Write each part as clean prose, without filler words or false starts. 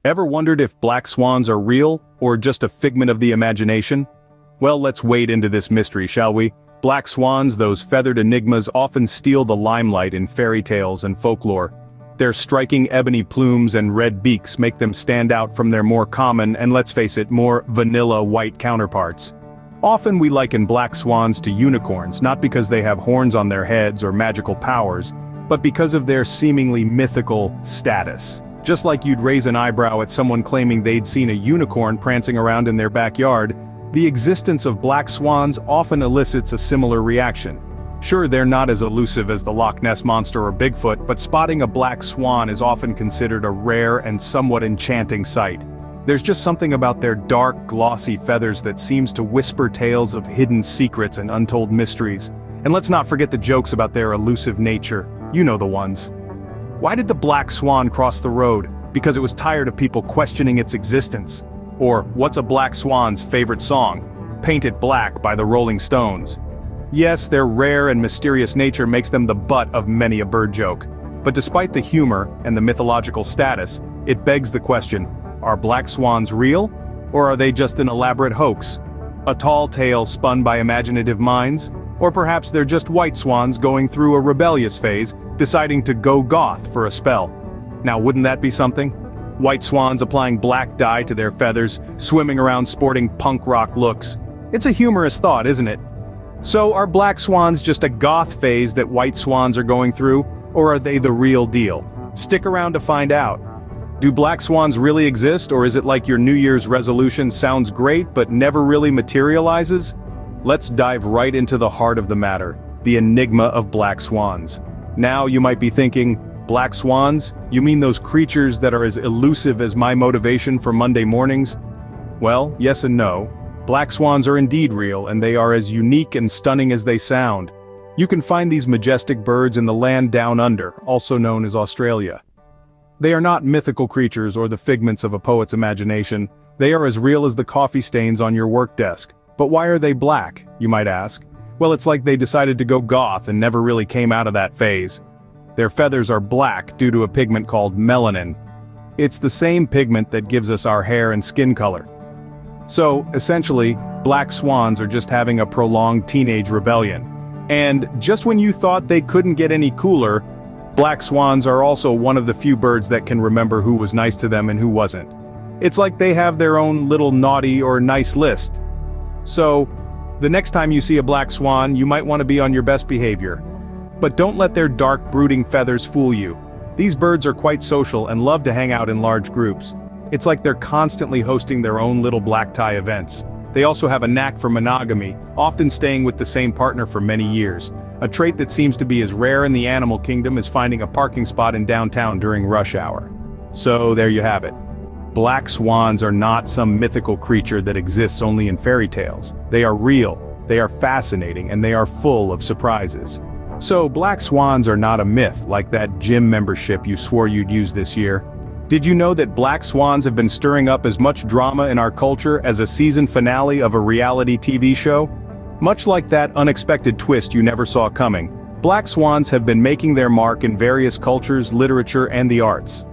Ever wondered if black swans are real, or just a figment of the imagination? Well, let's wade into this mystery, shall we? Black swans, those feathered enigmas, often steal the limelight in fairy tales and folklore. Their striking ebony plumes and red beaks make them stand out from their more common and, let's face it, more vanilla white counterparts. Often we liken black swans to unicorns, not because they have horns on their heads or magical powers, but because of their seemingly mythical status. Just like you'd raise an eyebrow at someone claiming they'd seen a unicorn prancing around in their backyard, the existence of black swans often elicits a similar reaction. Sure, they're not as elusive as the Loch Ness Monster or Bigfoot, but spotting a black swan is often considered a rare and somewhat enchanting sight. There's just something about their dark, glossy feathers that seems to whisper tales of hidden secrets and untold mysteries. And let's not forget the jokes about their elusive nature. You know the ones. Why did the black swan cross the road? Because it was tired of people questioning its existence. Or, what's a black swan's favorite song? Paint It Black by the Rolling Stones. Yes, their rare and mysterious nature makes them the butt of many a bird joke. But despite the humor and the mythological status, it begs the question, are black swans real? Or are they just an elaborate hoax? A tall tale spun by imaginative minds? Or perhaps they're just white swans going through a rebellious phase, deciding to go goth for a spell. Now wouldn't that be something? White swans applying black dye to their feathers, swimming around sporting punk rock looks. It's a humorous thought, isn't it? So are black swans just a goth phase that white swans are going through, or are they the real deal? Stick around to find out. Do black swans really exist, or is it like your New Year's resolution sounds great but never really materializes? Let's dive right into the heart of the matter, the enigma of black swans. Now you might be thinking, black swans? You mean those creatures that are as elusive as my motivation for Monday mornings? Well, yes and no. Black swans are indeed real, and they are as unique and stunning as they sound. You can find these majestic birds in the land down under, also known as Australia. They are not mythical creatures or the figments of a poet's imagination. They are as real as the coffee stains on your work desk. But why are they black, you might ask? Well, it's like they decided to go goth and never really came out of that phase. Their feathers are black due to a pigment called melanin. It's the same pigment that gives us our hair and skin color. So, essentially, black swans are just having a prolonged teenage rebellion. And just when you thought they couldn't get any cooler, black swans are also one of the few birds that can remember who was nice to them and who wasn't. It's like they have their own little naughty or nice list. So, the next time you see a black swan, you might want to be on your best behavior. But don't let their dark, brooding feathers fool you. These birds are quite social and love to hang out in large groups. It's like they're constantly hosting their own little black tie events. They also have a knack for monogamy, often staying with the same partner for many years. A trait that seems to be as rare in the animal kingdom as finding a parking spot in downtown during rush hour. So there you have it. Black swans are not some mythical creature that exists only in fairy tales. They are real, they are fascinating, and they are full of surprises. So black swans are not a myth like that gym membership you swore you'd use this year. Did you know that black swans have been stirring up as much drama in our culture as a season finale of a reality TV show? Much like that unexpected twist you never saw coming, black swans have been making their mark in various cultures, literature, and the arts.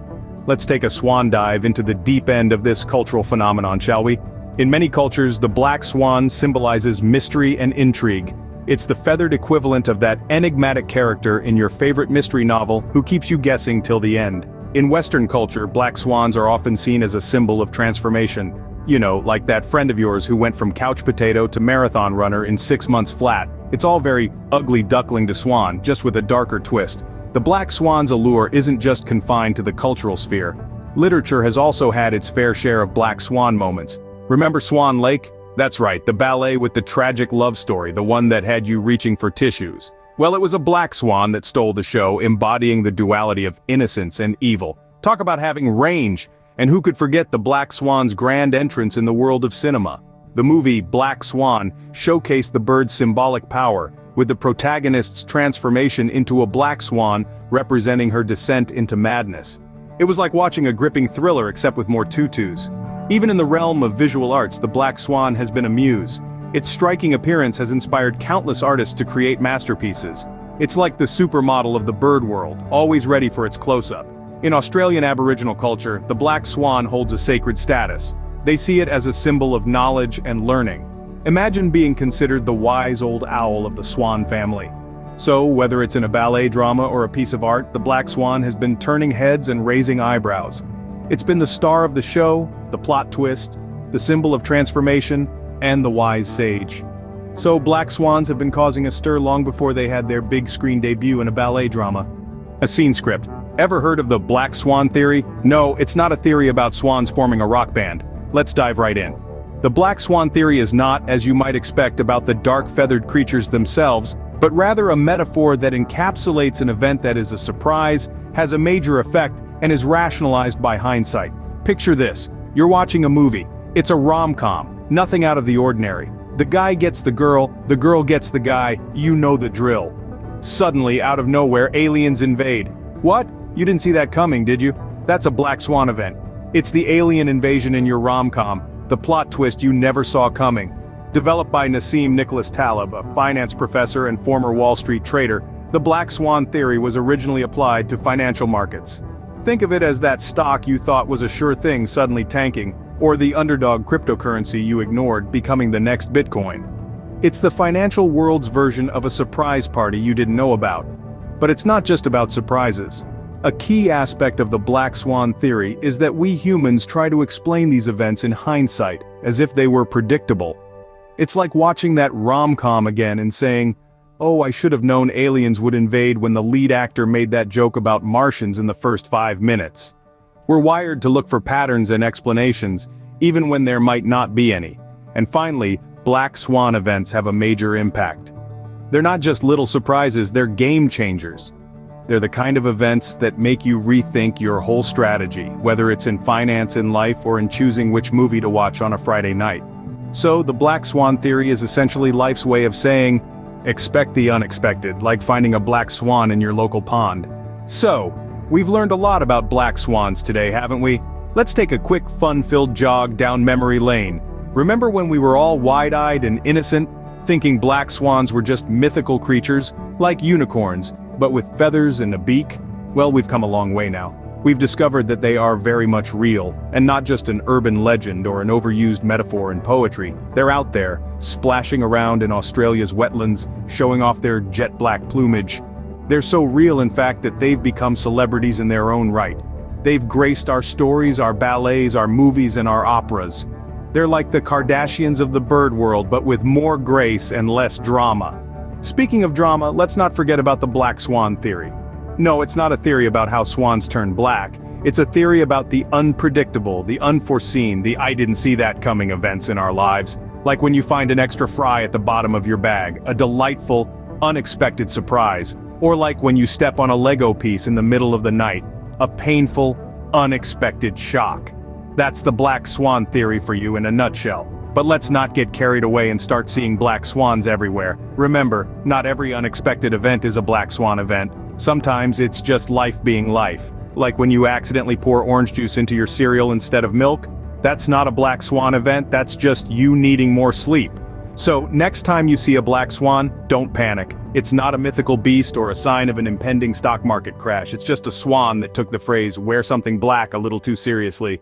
Let's take a swan dive into the deep end of this cultural phenomenon, shall we? In many cultures, the black swan symbolizes mystery and intrigue. It's the feathered equivalent of that enigmatic character in your favorite mystery novel who keeps you guessing till the end. In Western culture, black swans are often seen as a symbol of transformation. You know, like that friend of yours who went from couch potato to marathon runner in 6 months flat. It's all very ugly duckling to swan, just with a darker twist. The black swan's allure isn't just confined to the cultural sphere. Literature has also had its fair share of black swan moments. Remember Swan Lake? That's right, the ballet with the tragic love story, the one that had you reaching for tissues. Well, it was a black swan that stole the show, embodying the duality of innocence and evil. Talk about having range! And who could forget the black swan's grand entrance in the world of cinema? The movie Black Swan showcased the bird's symbolic power, with the protagonist's transformation into a black swan representing her descent into madness. It was like watching a gripping thriller except with more tutus. Even in the realm of visual arts, the black swan has been a muse. Its striking appearance has inspired countless artists to create masterpieces. It's like the supermodel of the bird world, always ready for its close-up. In Australian Aboriginal culture, the black swan holds a sacred status. They see it as a symbol of knowledge and learning. Imagine being considered the wise old owl of the swan family. So, whether it's in a ballet drama or a piece of art, the black swan has been turning heads and raising eyebrows. It's been the star of the show, the plot twist, the symbol of transformation, and the wise sage. So black swans have been causing a stir long before they had their big screen debut in a ballet drama. A scene script. Ever heard of the black swan theory? No, it's not a theory about swans forming a rock band. Let's dive right in. The black swan theory is not, as you might expect, about the dark feathered creatures themselves, but rather a metaphor that encapsulates an event that is a surprise, has a major effect, and is rationalized by hindsight. Picture this. You're watching a movie. It's a rom-com. Nothing out of the ordinary. The guy gets the girl gets the guy, you know the drill. Suddenly, out of nowhere, aliens invade. What? You didn't see that coming, did you? That's a black swan event. It's the alien invasion in your rom-com, the plot twist you never saw coming. Developed by Nassim Nicholas Taleb, a finance professor and former Wall Street trader, the black swan theory was originally applied to financial markets. Think of it as that stock you thought was a sure thing suddenly tanking, or the underdog cryptocurrency you ignored becoming the next Bitcoin. It's the financial world's version of a surprise party you didn't know about. But it's not just about surprises. A key aspect of the black swan theory is that we humans try to explain these events in hindsight, as if they were predictable. It's like watching that rom-com again and saying, "Oh, I should have known aliens would invade when the lead actor made that joke about Martians in the first 5 minutes." We're wired to look for patterns and explanations, even when there might not be any. And finally, black swan events have a major impact. They're not just little surprises, they're game changers. They're the kind of events that make you rethink your whole strategy, whether it's in finance, in life, or in choosing which movie to watch on a Friday night. So, the black swan theory is essentially life's way of saying, expect the unexpected, like finding a black swan in your local pond. So, we've learned a lot about black swans today, haven't we? Let's take a quick fun-filled jog down memory lane. Remember when we were all wide-eyed and innocent, thinking black swans were just mythical creatures, like unicorns, but with feathers and a beak? Well, we've come a long way now. We've discovered that they are very much real, and not just an urban legend or an overused metaphor in poetry. They're out there, splashing around in Australia's wetlands, showing off their jet-black plumage. They're so real, in fact, that they've become celebrities in their own right. They've graced our stories, our ballets, our movies, and our operas. They're like the Kardashians of the bird world, but with more grace and less drama. Speaking of drama, let's not forget about the black swan theory. No, it's not a theory about how swans turn black. It's a theory about the unpredictable, the unforeseen, the I didn't see that coming events in our lives. Like when you find an extra fry at the bottom of your bag, a delightful, unexpected surprise. Or like when you step on a Lego piece in the middle of the night, a painful, unexpected shock. That's the black swan theory for you in a nutshell. But let's not get carried away and start seeing black swans everywhere. Remember, not every unexpected event is a black swan event. Sometimes it's just life being life. Like when you accidentally pour orange juice into your cereal instead of milk. That's not a black swan event, that's just you needing more sleep. So, next time you see a black swan, don't panic. It's not a mythical beast or a sign of an impending stock market crash. It's just a swan that took the phrase, "wear something black," a little too seriously.